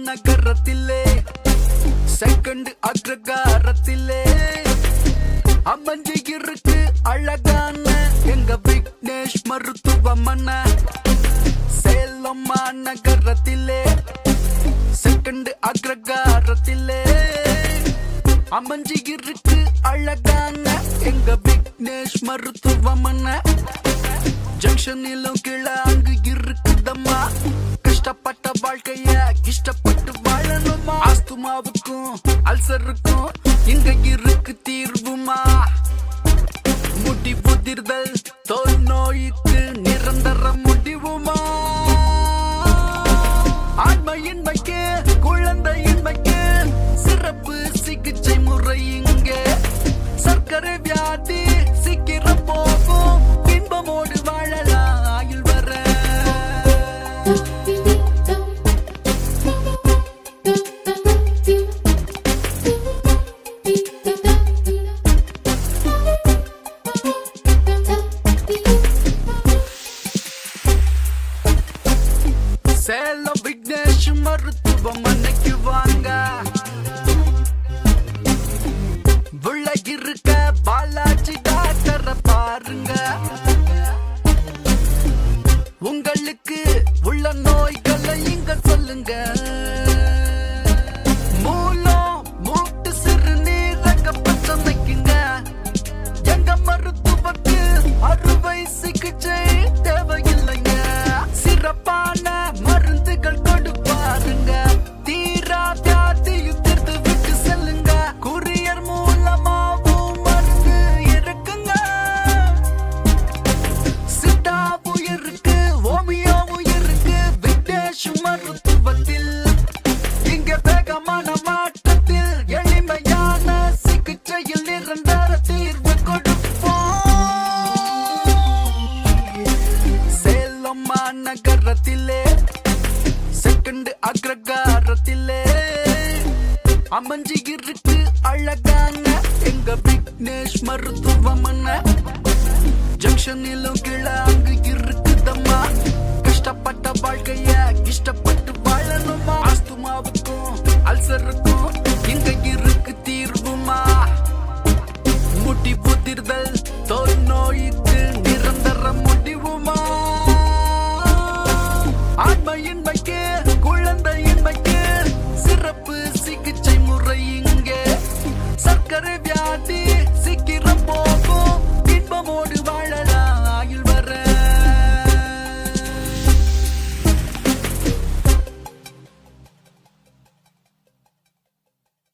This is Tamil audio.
நகரத்திலே செகண்ட் அக்ரகாரத்திலே அமைஞ்சு இருக்கு அழகான எங்க விக்னேஷ் மருத்துவமனை. சேலம் நகரத்திலே செகண்ட் அக்ரகாரத்திலே அமைஞ்சு இருக்கு அழகான எங்க விக்னேஷ் மருத்துவமனை. ஜங்ஷனிலும் கீழே அங்கு இருக்குதம்மா, கஷ்டப்பட்ட வாழ்க்கைய இஷ்டப்பட்டு வாழணுமா. ஆஸ்துமாவுக்கும் அல்சருக்கும் இங்க இருக்கு தீர்வுமா. முடி புதிர்தல் தோல் நோய்க்கு நிரந்தர முடிவுமா. ஆண்மையின்மைக்கு குழந்தையின்மைக்கு சிறப்பு சிகிச்சை முறை இங்கே. சர்க்கரை வியாதி சீக்கிரம் போகும், இன்பமோடு வாழலாம் ஆயுள் வர. சேலம் விக்னேஷ் மருத்துவமனைக்கு வாங்க. உள்ள இருக்க பாலாஜி டாக்டரை பாருங்க. உங்களுக்கு உள்ள நோய்களை இங்க சொல்லுங்க. மூலம் மூட்டு சிறுநீரக பிரச்சனைக்குங்க எங்க மருத்துவக்கு அறுவை சிகிச்சை தேவையில்லைங்க. சிறப்பான மருந்துகள் கொடுப்பாருங்க. தீரா வியாதியும் தீர்த்து விட்டு செல்லுங்க. குரியர் மூலமாவும் மருந்து இருக்குங்க. சிட்டாவும் இருக்கு, ஓமியோவும் இருக்கு விக்னேஷ் மருத்துவத்தில். இங்க வேகமான மாற்றத்தில் எளிமையான சிகிச்சையில் நிரந்தர தீர்வு கொடுப்போம். சேலம் நகரத்திலே செகண்ட் அக்ரகாரத்திலே அமைஞ்சு இருக்கு அழகான எங்க விக்னேஷ் மருத்துவமனை. ஜங்ஷனிலும் கீழே